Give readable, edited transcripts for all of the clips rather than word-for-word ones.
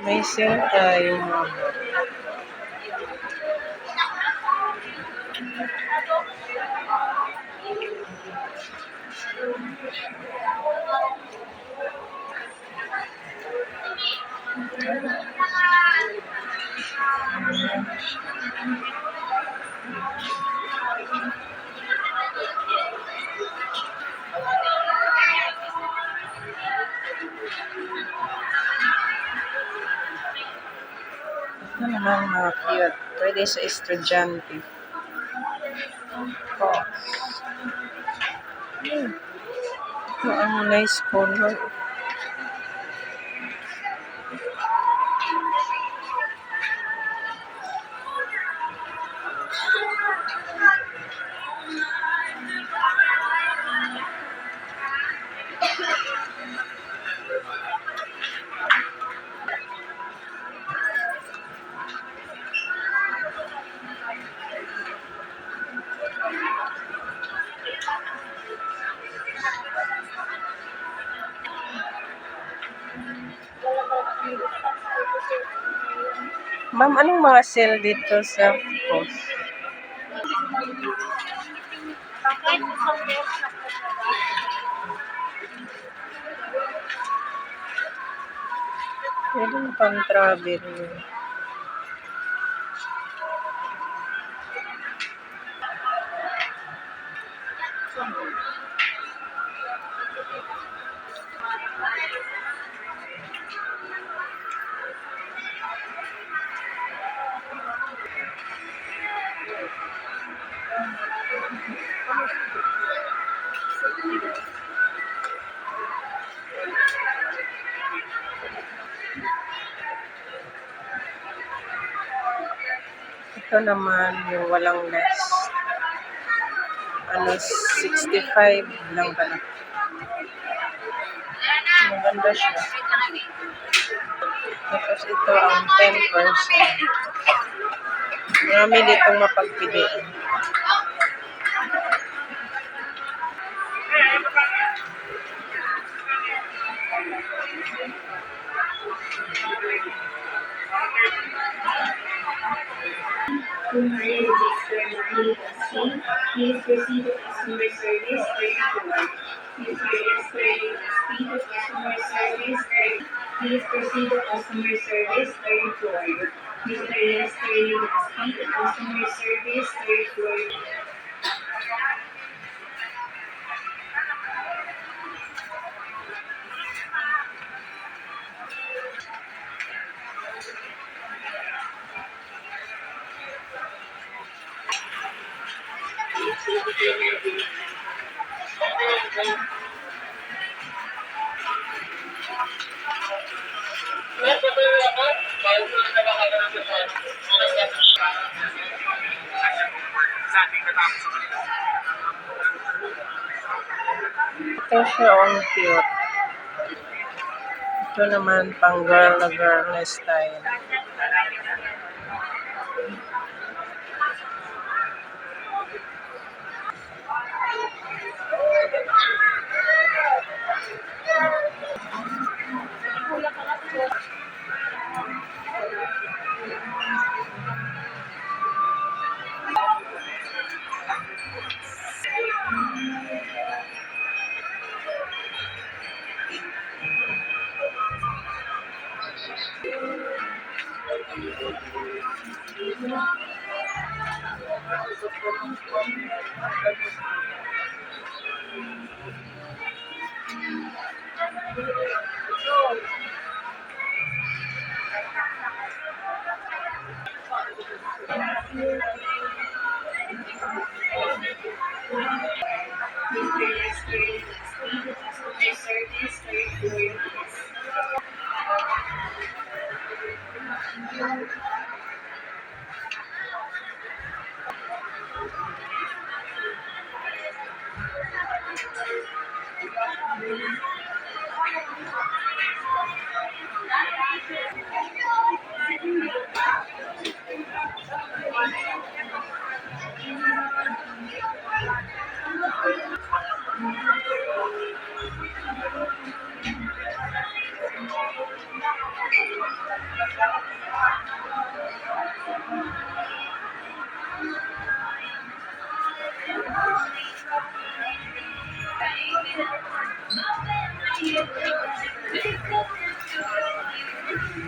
May sale tayo mga ito naman mga cute. Pwede sa estudyante. Oh. Ito ang nice color. Ma'am, anong mga sale dito sa post? Pwede pang travel. Ito naman yung walang less. 65 lang pala. Maganda siya. Tapos ito ang 10%. Marami ditong mapagpilian. Please proceed to customer service 34. Please proceed to customer service 34. Mr. Lester Legaspi to customer service 34. Ito siya ang cute. Ito naman pang girl na girl na style. Mr. Lester Legaspi to customer service 34. Ito,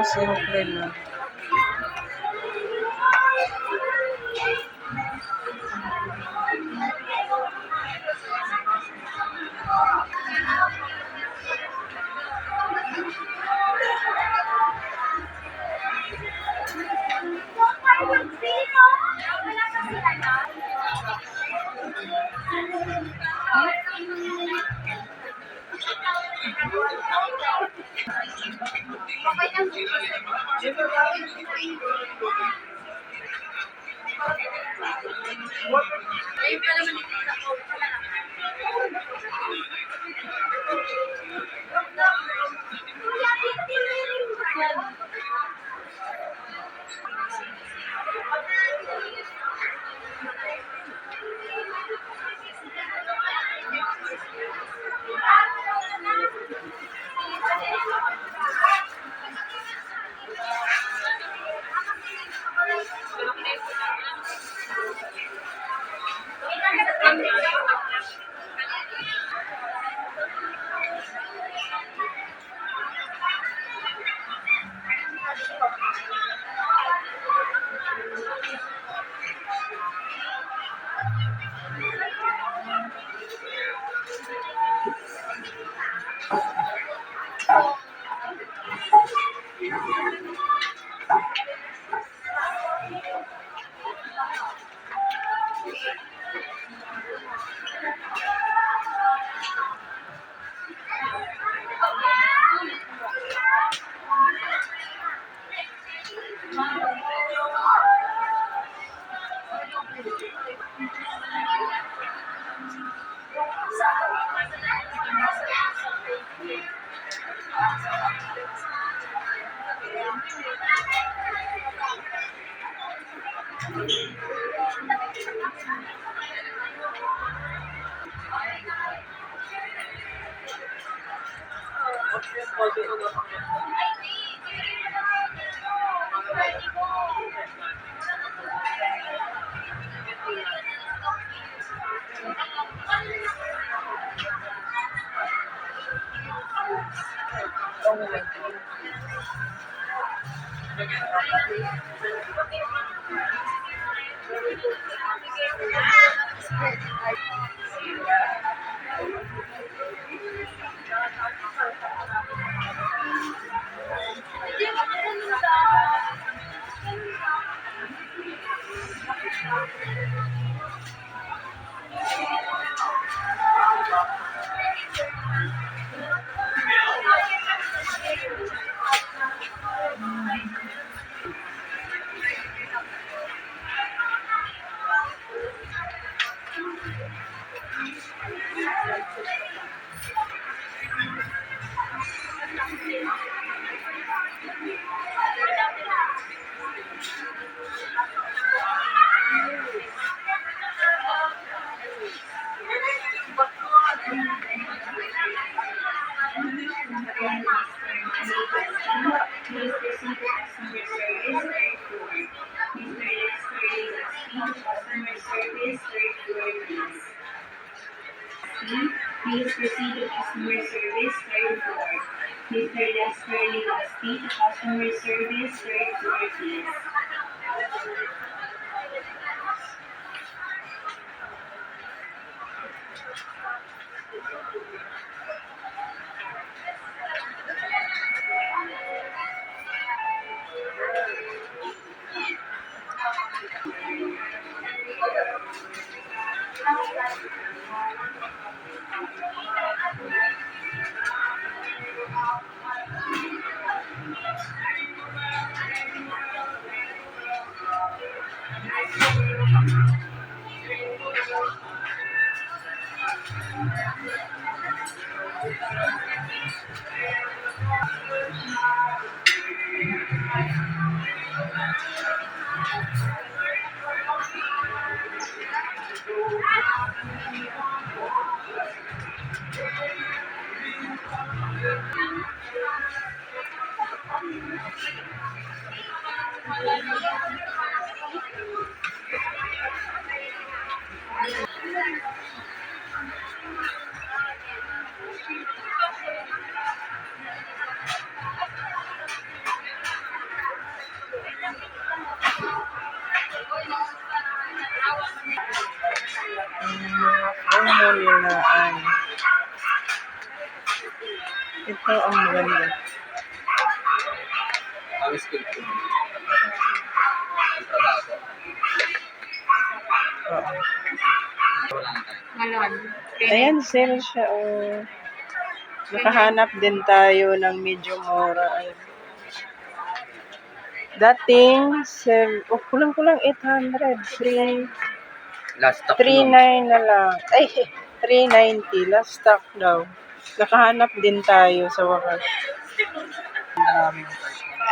simple lang. Please proceed to customer service, third floor. Mr. Lester Legaspi, customer service, third floor, please. Please proceed to customer service, third floor. Mr. Lester Legaspi, customer service, third floor, please. Ang mga promo nila ay ito ang maganda. Kami skill po. Ang trabaho. Oo. Wala na tayo. Malon. Ayan, sale siya. Oh. Nakahanap din tayo ng medyo mura. Ayan. Dating, kulang-kulang 800. Last stock 3.9 na lang. Ay, 390. Last stock daw. Nakahanap din tayo sa wakas.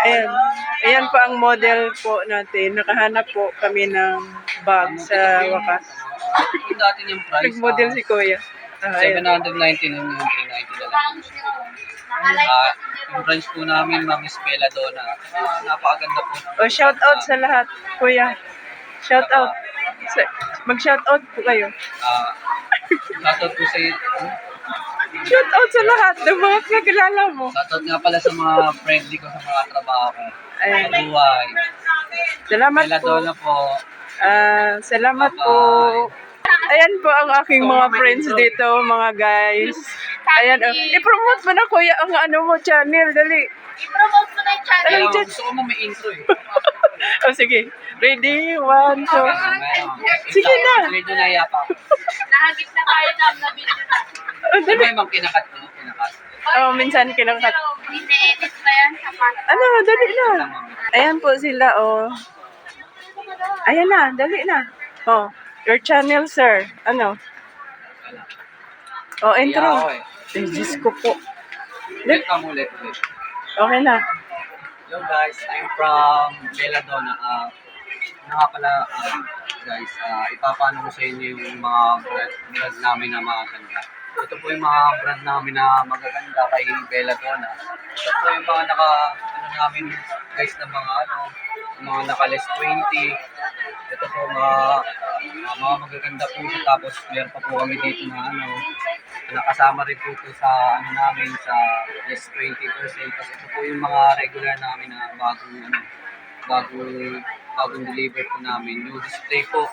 Ayan. Ayan po ang model po natin. Nakahanap po kami ng bag sa wakas. Yung dati yung price. Nag-model si Kuya. Ayan. 790 nun yung 390 na lang. Yung branch po namin, Ma'am Miss Bella Donna. Napakaganda po. O, shout out sa lahat, Kuya. Shout out. Mag-shout out po kayo. Shoutout po sa Shout out sa lahat ng mga kakilala mo. shoutout nga pala sa mga friendly ko sa mga trabaho ko. Ayan. Buhay. Salamat Bella po. Donna po. Salamat po. Ayan po ang aking mga friends dito, mga guys. Ayan, i-promote mo na Kuya ang ano mo, channel, dali. I-promote mo na yung channel. Ay, Kaya gusto ko mo may intro eh. O sige, ready, 1, 2. Sige na. Medyo naiya pa ako. Nahagip na tayo na video na. O, Di dali. ba yung mga kinakat mo? Kinakat. Minsan kinangkat. Pero, ine-edit pa yan sa part. Ano, dali na. Ayan po sila, oh. Ayan na, dali na. Oh, your channel, sir. Ano? Oh, Iya intro. ako eh. Ay, Diyos ko po. Ulit ka mo ulit. Okay na. Hello guys, I'm from Bella Donna. Nga pala guys, ipapano ko sa inyo yung mga brand namin na magaganda. Ito po yung mga brand namin na magaganda kay Bella Donna. Ito po yung mga namin guys na mga naka-less 20. Ito po mga magaganda po siya. Tapos meron pa po kami dito na nakasama rin po ito sa namin sa less 20%. Tapos ito po yung mga regular namin na bagong deliver po namin. Yung display po.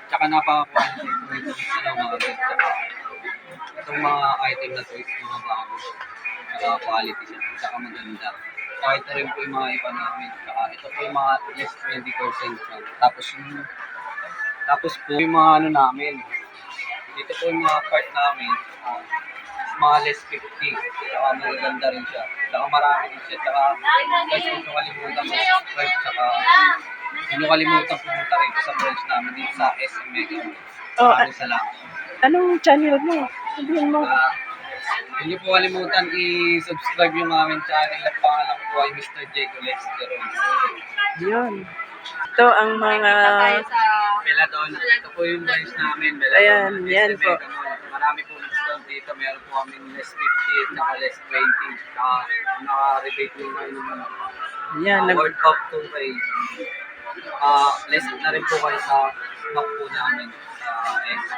Tsaka napaka-quality po ito mga guys. Itong mga item na to is mga bago. Tsaka quality siya. Tsaka maganda. Tsaka ito rin po yung mga iba namin. Tsaka ito po yung mga less 20% lang. Tapos po yung mga namin. Dito po yung mga part namin. Mga less 50. Tsaka maganda rin siya. Tsaka marami din siya. Tsaka guys, kung kalimutan mag-subscribe. Tsaka kung kalimutan pumunta rito sa branch namin dito sa SM Mega. Oh, Maraming salamat. anong channel mo? Sabihin mo. Hindi niyo po kalimutan i-subscribe yung aming channel at pangalan ko ay Mr. J. Colesterol. Yun. Ito ang mga... Tayo sa... Bella Donna. Ito po yung branch namin. Bella Ayan, Donna. yan SM po. Mega Mall. Marami po discount dito. Meron po kami less 50 at less 20. Naka-rebate yung Yan. World Cup 2 kay less na rin po kayo sa stock po namin.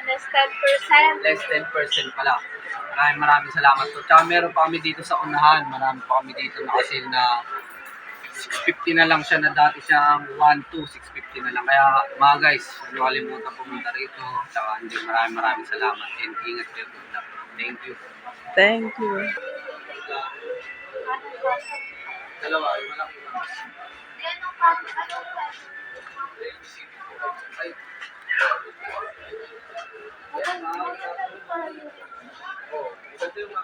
Less 10%. Less 10% pala. Maraming salamat po. Tsaka meron pa kami dito sa unahan. Marami pa kami dito na kasi na 650 na lang siya na dati siyang 1,200, 650 na lang. Kaya mga guys, huwag kalimutan pumunta rito. Tsaka hindi, maraming salamat. And ingat kayo. Thank you. Thank you. Dalawa, yung malaki. Ay. Oh, ito yung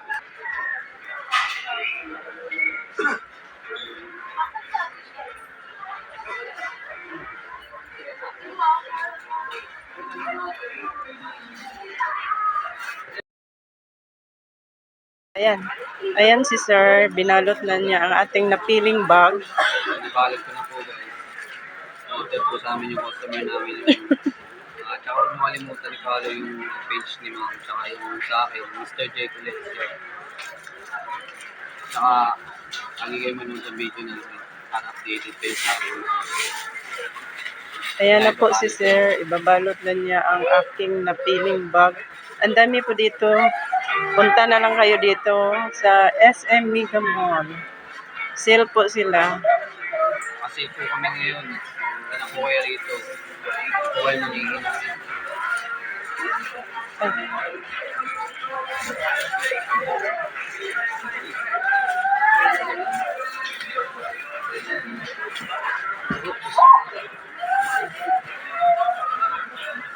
Ayan. Ayan si sir. Binalot na niya ang ating napiling bag. Nabalot ko na po guys. Order po sa amin yung customer namin. Tsaka mo kalimutan i-follow yung page ni Ma'am, tsaka yung sa akin, Mr. J. Collection. Tsaka, lagi kayo manood sa video namin para updated kayo sa akin. Ayan na po si Sir. Ibabalot na niya ang aking napiling bag. Ang dami po dito. Punta na lang kayo dito sa SM Mega Mall. Sale po sila. Kasi po kami ngayon, punta na po kayo rito. Po kayo maningin namin. Ay.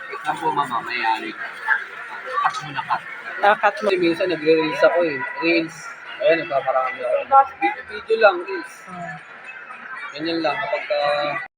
Ikaw po mama, mayayari. Cut muna cut. Takat mo. Kasi minsan nagre-reels ako eh. Reels. Ayun, nagpaparami ako. Video lang, reels. Ganyan lang. Kapag